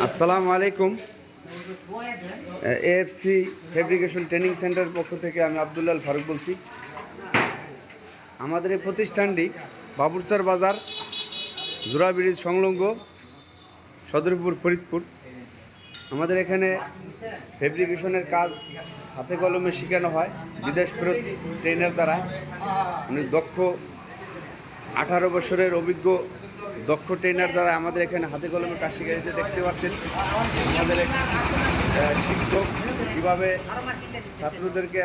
আসসালামু আলাইকুম। AFC fabrication training centre পক্ষ থেকে আমি আব্দুল্লাহ ফারুক বলছি। আমাদের এই প্রতিষ্ঠানটি বাবুরচর বাজার, জোড়া ব্রিজ সংলগ্ন, সদরপুর, ফরিদপুর। আমাদের এখানে ফেব্রিকেশনের কাজ হাতে কলমে শেখানো হয় বিদেশ ফেরত ট্রেনার দ্বারা। অনেক দক্ষ 18 বছরের অভিজ্ঞ দক্ষ ট্রেনার দ্বারা আমাদের এখানে হাতে কলমে কাজ শিখাইতে দেখতে পাচ্ছেন। আমাদের শিক্ষক কীভাবে ছাত্রদেরকে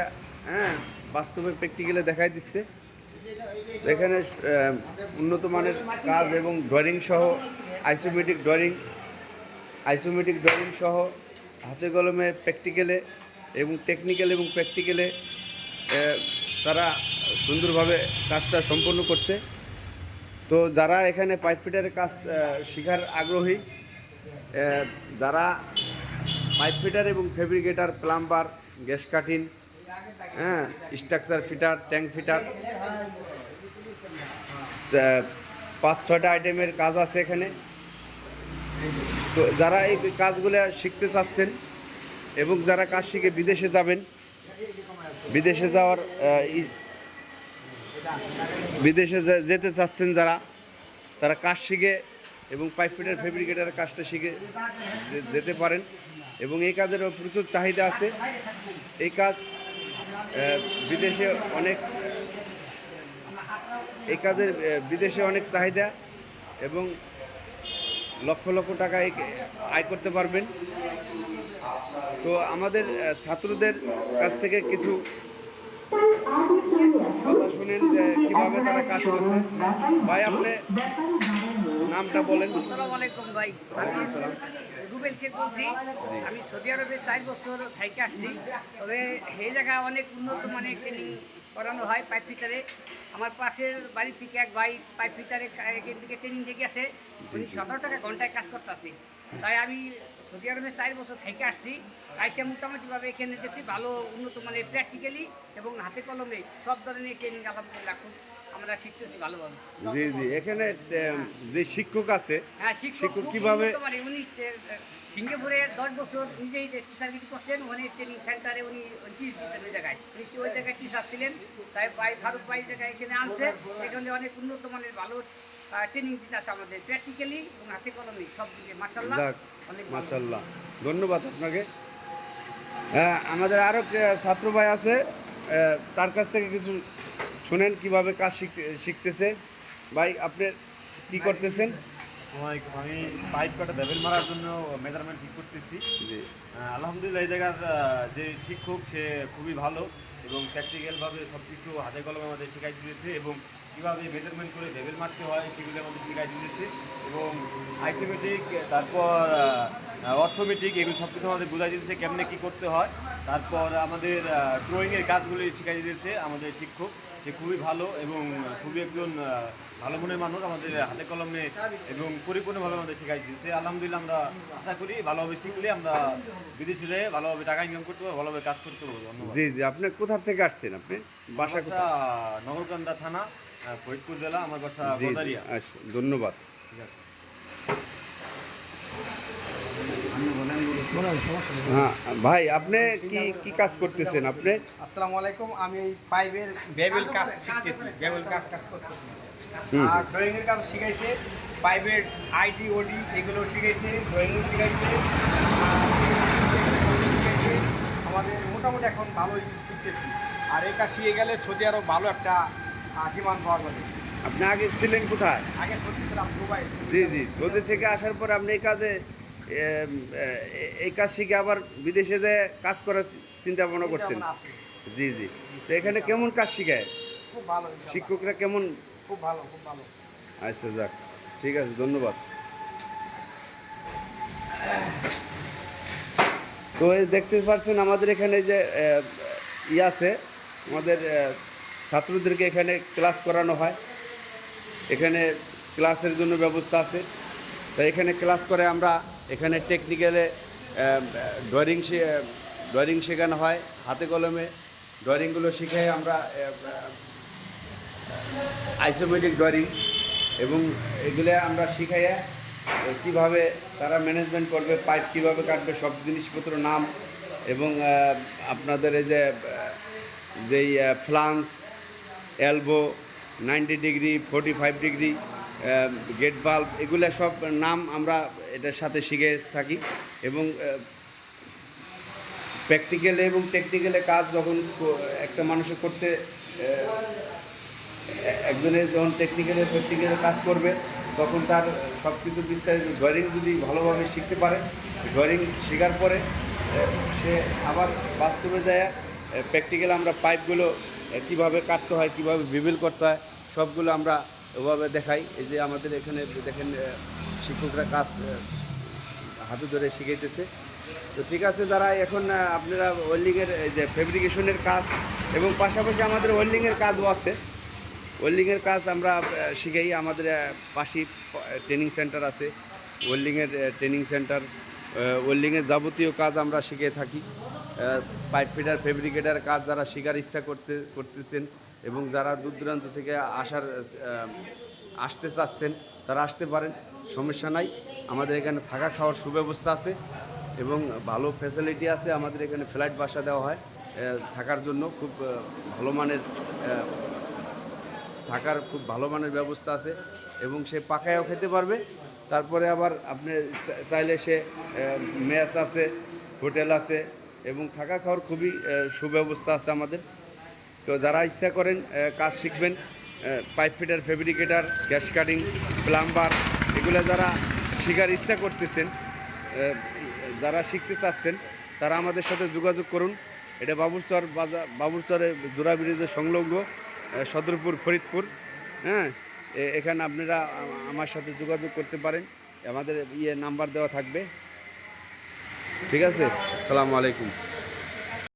বাস্তবে প্র্যাকটিক্যালে দেখাই দিচ্ছে। এখানে উন্নত মানের কাজ এবং ড্রয়িং সহ আইসোমেটিক ড্রয়িং সহ হাতে কলমে প্র্যাকটিক্যালে এবং টেকনিক্যাল এবং প্র্যাকটিক্যালে তারা সুন্দরভাবে কাজটা সম্পন্ন করছে। তো যারা এখানে পাইপ ফিটারের কাজ শেখার আগ্রহী, যারা পাইপ ফিটার এবং fabricator, plumber, gas cutting, structure fitter, tank fitter, 5-6টা আইটেমের কাজ আছে এখানে। তো যারা এই কাজগুলো শিখতে চাচ্ছেন এবং যারা কাজ শিখে বিদেশে যাবেন, বিদেশে যেতে চাচ্ছেন যারা, তারা কাজ শিখে এবং পাইপ ফিটার ফেব্রিকেটারের কাজটা শিখে যেতে পারেন। এবং এই কাজেরও প্রচুর চাহিদা আছে। এই কাজ বিদেশে অনেক চাহিদা এবং লক্ষ লক্ষ টাকা আয় করতে পারবেন। তো আমাদের ছাত্রদের কাছ থেকে কিছু কথা শুনেন যে কীভাবে তারা কাজ করছে। ভাই, আপনি নামটা বলেন। আসসালামু আলাইকুম ভাই, আমি রুবেল শেখ বলছি। আমি সৌদি আরবে 4 বছর থেকে আসছি। তবে এই জায়গায় অনেক উন্নত মানের ট্রেনিং করানো হয় পাইপ ফিটারে। আমার পাশের বাড়ি থেকে এক ভাই পাইপ ফিটারে এখান থেকে ট্রেনিং দিয়ে গেছে। উনি 17 টাকা ঘন্টায় কাজ করতেছে। তাই আমি সৌদি আরবে 4 বছর থেকে আসছি। আইসা মোটামুটিভাবে এখানে দেখছি ভালো উন্নত মানের প্র্যাকটিক্যালি এবং হাতে কলমে সব ধরনের ট্রেনিং আলহামদুলিল্লাহ আমরা শিখতেছি ভালোভাবে। জি জি, এখানে যে শিক্ষক আছে, হ্যাঁ, শিক্ষক কিভাবে উনি সিঙ্গাপুরে 10 বছর নিজেই টিচারগিরি করছেন। উনি ট্রেনিং সেন্টারে উনি টিচ দিতেন ওই জায়গায়, ওই জায়গায় টিচার ছিলেন। তাই ভাই ফারুক ভাই জায়গায় এখানে আনছে। এখানে অনেক উন্নত মানের ভালো ট্রেনিং দিতে আছে আমাদের প্র্যাকটিক্যালি এবং হাতে কলমে সব দিকে। মাশাআল্লাহ, অনেক মাশাআল্লাহ, ধন্যবাদ আপনাকে। আমাদের আরও ছাত্র ভাই আছে, তার কাছ থেকে কিছু শুনেন কিভাবে কাজ শিখতেছে। ভাই, আপনি কি করতেছেন? আমি পাইপ কাটা লেভেল মারার জন্য মেজারমেন্ট ঠিক করতেছি। আলহামদুলিল্লাহ, এই জায়গার যে শিক্ষক সে খুবই ভালো এবং প্র্যাকটিক্যালভাবে সব কিছু হাতে কলমে আমাদের শেখাই দিয়েছে এবং কীভাবে মেজারমেন্ট করে লেভেল মারতে হয় সেগুলো আমাদের শেখাই দিয়েছে। এবং আইসোমেট্রিক, তারপর অর্থোমেট্রিক, এগুলো সব কিছু আমাদের বোঝাই দিয়েছে কেমনে কী করতে হয়। তারপর আমাদের ড্রয়িংয়ের কাজগুলি শেখাই দিয়েছে আমাদের শিক্ষক। সে খুবই ভালো এবং খুবই একজন ভালো মনের মানুষ। আমাদের হাতে কলমে এবং পরিপূর্ণভাবে আমাদের শেখাই দিয়েছে। আলহামদুলিল্লাহ, আমরা আশা করি ভালোভাবে শিখলে আমরা বিদেশে যেয়ে ভালোভাবে টাকা ইনকাম করতে পারবো, ভালোভাবে কাজ করতে পারবো। ধন্যবাদ। জি জি, আপনি কোথা থেকে আসছেন? আপনি বাসা নগরকান্দা থানা, ফরিদপুর জেলা। আমার বাসা গজারিয়া। আচ্ছা, ধন্যবাদ। ঠিক আছে। হ্যাঁ ভাই, আপনি কি কাজ করতেছেন? আপনি? আসসালামু আলাইকুম। আমি এই পাইপের বেবেল কাজ শিখতেছি, বেবেল কাজ করতেছি। আর ড্রয়িংয়ের কাজ শিখাইছে, পাইপের আইডি ওডি এগুলো শিখাইছে, ড্রয়িংও শিখাইছে। আমাদের মোটামুটি এখন ভালোই শিখতেছি। আর এই কাজ শিখে গেলে সৌদি আরব ভালো একটা ডিমান্ড পাওয়া যাবে। আপনি আগে ছিলেন কোথায়? আগে সৌদি ছিলাম দুবাই। জি জি, সৌদি থেকে আসার পর আপনি এই কাজ শিখে আবার বিদেশে যে কাজ করার চিন্তা ভাবনা করছেন? জি জি। তো এখানে কেমন কাজ শিখায়? খুব ভালো, শিক্ষকরা কেমন? খুব ভালো, খুব ভালো। আচ্ছা, যাক, ঠিক আছে, ধন্যবাদ। তো দেখতে পাচ্ছেন আমাদের এখানে যে আছে, আমাদের ছাত্রদেরকে এখানে ক্লাস করানো হয়। এখানে ক্লাসের জন্য ব্যবস্থা আছে। তো এখানে ক্লাস করে আমরা এখানে টেকনিক্যালে ড্রয়িং শেখানো হয়। হাতে কলমে ড্রয়িংগুলো শিখে আমরা আইসোমেট্রিক ড্রয়িং এবং এগুলো আমরা শিখাইয়া কিভাবে তারা ম্যানেজমেন্ট করবে, পাইপ কিভাবে কাটবে, সব জিনিসপত্র নাম এবং আপনাদের এই যে যেই flanges, elbow, 90 degree, 45 degree, gate বাল্ব, এগুলো সব নাম আমরা এটার সাথে শিখে থাকি। এবং প্র্যাকটিক্যালে এবং টেকনিক্যালে কাজ যখন একটা মানুষের করতে একজনের যখন টেকনিক্যালে প্র্যাকটিক্যালে কাজ করবে তখন তার সব কিছু বিস্তারিত ড্রয়িং যদি ভালোভাবে শিখতে পারে, ড্রয়িং শেখার পরে সে আবার বাস্তবে যায় প্র্যাকটিক্যাল আমরা পাইপগুলো কীভাবে কাটতে হয়, কীভাবে বিবিল করতে হয়, সবগুলো আমরা ওভাবে দেখাই। এই যে আমাদের এখানে দেখেন শিক্ষকরা কাজ হাতে ধরে শিখাইতেছে। তো ঠিক আছে, যারা এখন আপনারা ওয়েল্ডিংয়ের যে ফেব্রিকেশনের কাজ এবং পাশাপাশি আমাদের ওয়েল্ডিংয়ের কাজও আছে, ওয়েল্ডিংয়ের কাজ আমরা শিখাই। আমাদের পাশেই ট্রেনিং সেন্টার আছে, ওয়েল্ডিংয়ের ট্রেনিং সেন্টার, ওয়েল্ডিংয়ের যাবতীয় কাজ আমরা শিখে থাকি। পাইপ ফিটার, ফেব্রিকেটার কাজ যারা শেখার ইচ্ছা করতেছেন এবং যারা দূর দূরান্ত থেকে আসতে চাচ্ছেন তারা আসতে পারেন, সমস্যা নাই। আমাদের এখানে থাকা খাওয়ার সুব্যবস্থা আছে এবং ভালো ফ্যাসিলিটি আছে। আমাদের এখানে ফ্ল্যাট বাসা দেওয়া হয়, থাকার জন্য খুব ভালো মানের থাকার খুব ভালো মানের ব্যবস্থা আছে এবং সে পাকায়ও খেতে পারবে। তারপরে আবার আপনি চাইলে সে মেস আছে, হোটেল আছে এবং থাকা খাওয়ার খুবই সুব্যবস্থা আছে আমাদের। তো যারা ইচ্ছা করেন কাজ শিখবেন, pipe fitter, fabricator, gas cutting, plumber, এগুলো যারা শেখার ইচ্ছা করতেছেন, যারা শিখতে চাচ্ছেন তারা আমাদের সাথে যোগাযোগ করুন। এটা বাবুরচর বাজার, বাবুরচরে জোড়া ব্রিজের সংলগ্ন, সদরপুর, ফরিদপুর। হ্যাঁ, এখানে আপনারা আমার সাথে যোগাযোগ করতে পারেন, আমাদের নাম্বার দেওয়া থাকবে। ঠিক আছে, আসসালামু আলাইকুম।